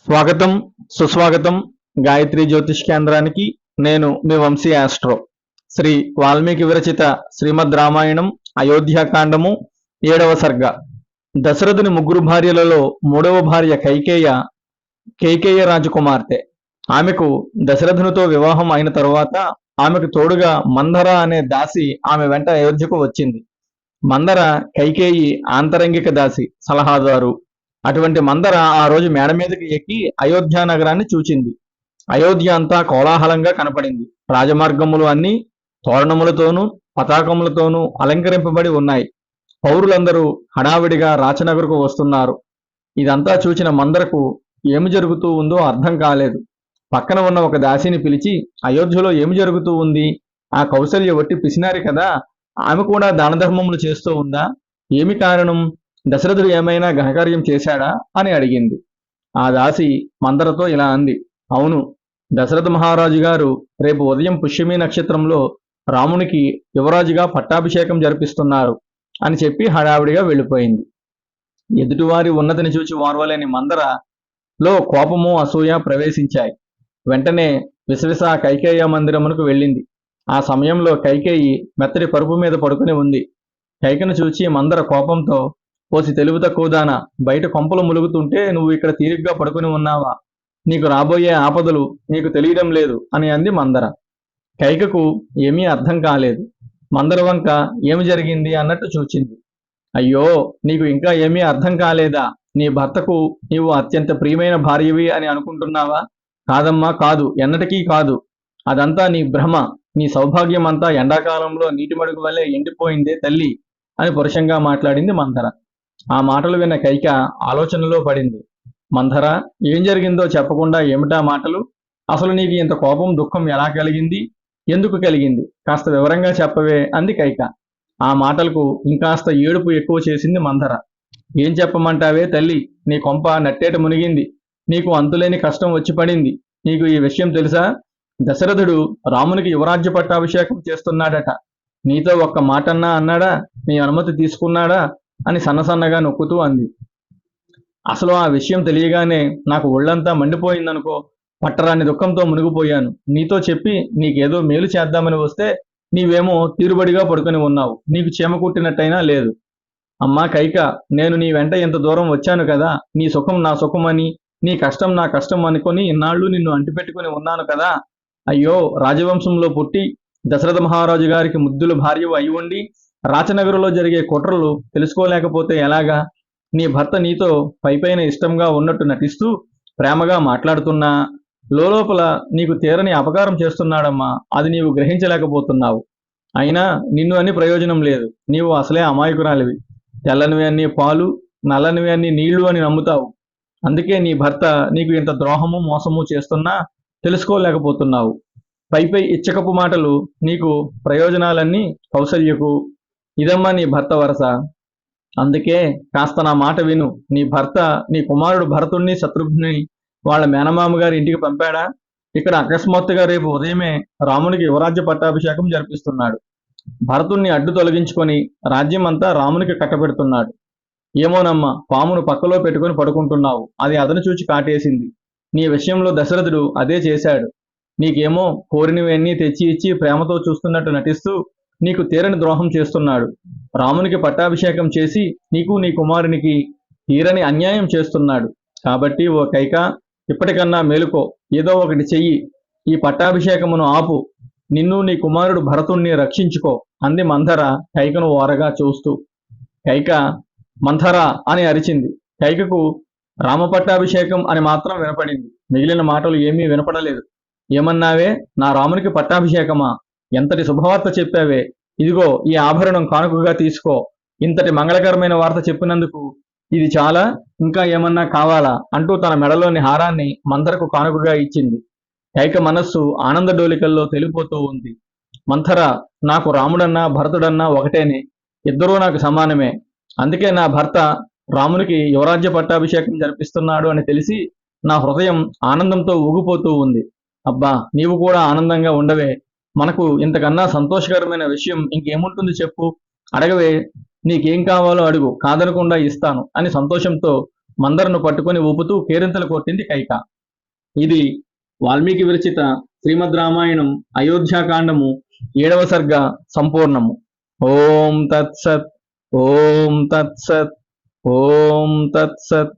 స్వాగతం, సుస్వాగతం గాయత్రి జ్యోతిష్ కేంద్రానికి. నేను మీ వంశీ ఆస్ట్రో. శ్రీ వాల్మీకి విరచిత శ్రీమద్ రామాయణం అయోధ్యాకాండము 7వ సర్గ. దశరథుని ముగ్గురు భార్యలలో 3వ భార్య కైకేయ రాజకుమార్తె. ఆమెకు దశరథునితో వివాహం అయిన తరువాత ఆమెకు తోడుగా మందర అనే దాసి ఆమె వెంట అయోధ్యకు వచ్చింది. మందర కైకేయి ఆంతరంగిక దాసి, సలహాదారు. అటువంటి మందర ఆ రోజు మేడ మీదకి ఎక్కి అయోధ్య నగరాన్ని చూచింది. అయోధ్య అంతా కోలాహలంగా కనపడింది. రాజమార్గములు అన్నీ తోరణములతోనూ పతాకములతోనూ అలంకరింపబడి ఉన్నాయి. పౌరులందరూ హడావిడిగా రాచనగరుకు వస్తున్నారు. ఇదంతా చూచిన మందరకు ఏమి జరుగుతూ ఉందో అర్థం కాలేదు. పక్కన ఉన్న ఒక దాసిని పిలిచి, అయోధ్యలో ఏమి జరుగుతూ ఉంది? ఆ కౌసల్య వట్టి పిసినారి కదా, ఆమె కూడా దానధర్మములు చేస్తూ ఉందా? ఏమి కారణం? దశరథుడు ఏమైనా ఘనకార్యం చేశాడా అని అడిగింది. ఆ దాసి మందరతో ఇలా అంది, అవును, దశరథ మహారాజు గారు రేపు ఉదయం పుష్యమి నక్షత్రంలో రామునికి యువరాజుగా పట్టాభిషేకం జరిపిస్తున్నారు అని చెప్పి హడావిడిగా వెళ్ళిపోయింది. ఎదుటివారి ఉన్నతిని చూచి ఓర్వలేని మందరలో కోపము అసూయ ప్రవేశించాయి. వెంటనే విసవిస కైకేయ మందిరమునకు వెళ్ళింది. ఆ సమయంలో కైకేయి మెత్తటి పరుపు మీద పడుకుని ఉంది. కైకను చూచి మందర కోపంతో, పోసి తెలివి తక్కువదానా, బయట కొంపలు ములుగుతుంటే నువ్వు ఇక్కడ తీరిగ్గా పడుకుని ఉన్నావా? నీకు రాబోయే ఆపదలు నీకు తెలియడం లేదు అని అంది మందర. కైకకు ఏమీ అర్థం కాలేదు. మందర వంక ఏమి జరిగింది అన్నట్టు చూచింది. అయ్యో, నీకు ఇంకా ఏమీ అర్థం కాలేదా? నీ భర్తకు నీవు అత్యంత ప్రియమైన భార్యవి అని అనుకుంటున్నావా? కాదమ్మా, కాదు, ఎన్నటికీ కాదు. అదంతా నీ భ్రమ. నీ సౌభాగ్యం అంతా ఎండాకాలంలో నీటి మడుగు వల్లే ఎండిపోయిందే తల్లి అని పురుషంగా మాట్లాడింది మందర. ఆ మాటలు విన్న కైక ఆలోచనలో పడింది. మందర, ఏం జరిగిందో చెప్పకుండా ఏమిటా మాటలు? అసలు నీకు ఇంత కోపం దుఃఖం ఎలా కలిగింది? ఎందుకు కలిగింది? కాస్త వివరంగా చెప్పవే అంది కైక. ఆ మాటలకు ఇంకాస్త ఏడుపు ఎక్కువ చేసింది మందర. ఏం చెప్పమంటావే తల్లి, నీ కొంప నట్టేట మునిగింది. నీకు అంతులేని కష్టం వచ్చి పడింది. నీకు ఈ విషయం తెలుసా? దశరథుడు రామునికి యువరాజ్య పట్టాభిషేకం చేస్తున్నాడట. నీతో ఒక్క మాటన్నా అన్నాడా? నీ అనుమతి తీసుకున్నాడా అని సన్నసన్నగా నొక్కుతూ అంది. అసలు ఆ విషయం తెలియగానే నాకు ఒళ్ళంతా మండిపోయిందనుకో. పట్టరాని దుఃఖంతో మునిగిపోయాను. నీతో చెప్పి నీకేదో మేలు చేద్దామని వస్తే నీవేమో తీరుబడిగా పడుకొని ఉన్నావు. నీకు చీమ కుట్టినట్టయినా లేదు. అమ్మా కైక, నేను నీ వెంట ఇంత దూరం వచ్చాను కదా, నీ సుఖం నా సుఖమని, నీ కష్టం నా కష్టం అనుకొని ఇన్నాళ్ళు నిన్ను అంటిపెట్టుకుని ఉన్నాను కదా. అయ్యో, రాజవంశంలో పుట్టి దశరథ మహారాజు గారికి ముద్దుల భార్యవు అయి ఉండి రాచనగరులో జరిగే కుట్రలు తెలుసుకోలేకపోతే ఎలాగా? నీ భర్త నీతో పైపైన ఇష్టంగా ఉన్నట్టు నటిస్తూ ప్రేమగా మాట్లాడుతున్నా లోపల నీకు తీరని అపకారం చేస్తున్నాడమ్మా. అది నీవు గ్రహించలేకపోతున్నావు. అయినా నిన్ను అని ప్రయోజనం లేదు. నీవు అసలే అమాయకురాలివి. తెల్లనివి అన్ని పాలు, నల్లనివి అన్ని నీళ్లు అని నమ్ముతావు. అందుకే నీ భర్త నీకు ఇంత ద్రోహము మోసము చేస్తున్నా తెలుసుకోలేకపోతున్నావు. పైపై ఇచ్చకపు మాటలు నీకు, ప్రయోజనాలన్నీ కౌసల్యకు. ఇదమ్మా నీ భర్త వరస. అందుకే కాస్త నా మాట విను. నీ భర్త నీ కుమారుడు భరతుణ్ణి శత్రుఘ్ని వాళ్ళ మేనమామ గారి ఇంటికి పంపాడా? ఇక్కడ అకస్మాత్తుగా రేపు ఉదయమే రామునికి యువరాజ్య పట్టాభిషేకం జరిపిస్తున్నాడు. భరతుణ్ణి అడ్డు తొలగించుకొని రాజ్యం అంతా రామునికి కట్టబెడుతున్నాడు. ఏమోనమ్మా, పామును పక్కలో పెట్టుకుని పడుకుంటున్నావు. అది అతను చూచి కాటేసింది. నీ విషయంలో దశరథుడు అదే చేశాడు. నీకేమో కోరినవన్నీ తెచ్చి ఇచ్చి ప్రేమతో చూస్తున్నట్టు నటిస్తూ నీకు తీరని ద్రోహం చేస్తున్నాడు. రామునికి పట్టాభిషేకం చేసి నీకు నీ కుమారునికి తీరని అన్యాయం చేస్తున్నాడు. కాబట్టి ఓ కైక, ఇప్పటికన్నా మేలుకో, ఏదో ఒకటి చెయ్యి. ఈ పట్టాభిషేకమును ఆపు. నిన్ను నీ కుమారుడు భరతుణ్ణి రక్షించుకో అంది మందర కైకను ఓరగా చూస్తూ. కైక మంథర అని అరిచింది. కైకకు రామపట్టాభిషేకం అని మాత్రం వినపడింది. మిగిలిన మాటలు ఏమీ వినపడలేదు. ఏమన్నావే? నా రామునికి పట్టాభిషేకమా? ఎంతటి శుభవార్త చెప్పావే! ఇదిగో ఈ ఆభరణం కానుకగా తీసుకో. ఇంతటి మంగళకరమైన వార్త చెప్పినందుకు ఇది చాలా, ఇంకా ఏమన్నా కావాలా అంటూ తన మెడలోని హారాన్ని మంథరకు కానుకగా ఇచ్చింది. కైక మనస్సు ఆనంద డోలికల్లో తెలిపోతూ ఉంది. మంథర, నాకు రాముడన్నా భరతుడన్నా ఒకటేనే. ఇద్దరూ నాకు సమానమే. అందుకే నా భర్త రామునికి యువరాజ్య పట్టాభిషేకం జరిపిస్తున్నాడు అని తెలిసి నా హృదయం ఆనందంతో ఊగిపోతూ ఉంది. అబ్బా, నీవు కూడా ఆనందంగా ఉండవే. మనకు ఇంతకన్నా సంతోషకరమైన విషయం ఇంకేముంటుంది చెప్పు. అడగవే, నీకేం కావాలో అడుగు, కాదనకుండా ఇస్తాను అని సంతోషంతో మందరను పట్టుకొని ఊపుతూ కేరింతలు కొట్టింది కైక. ఇది వాల్మీకి విరచిత శ్రీమద్ రామాయణం అయోధ్యాకాండము 7వ సర్గ సంపూర్ణము. ఓం తత్సత్. ఓం తత్సత్. ఓం తత్సత్.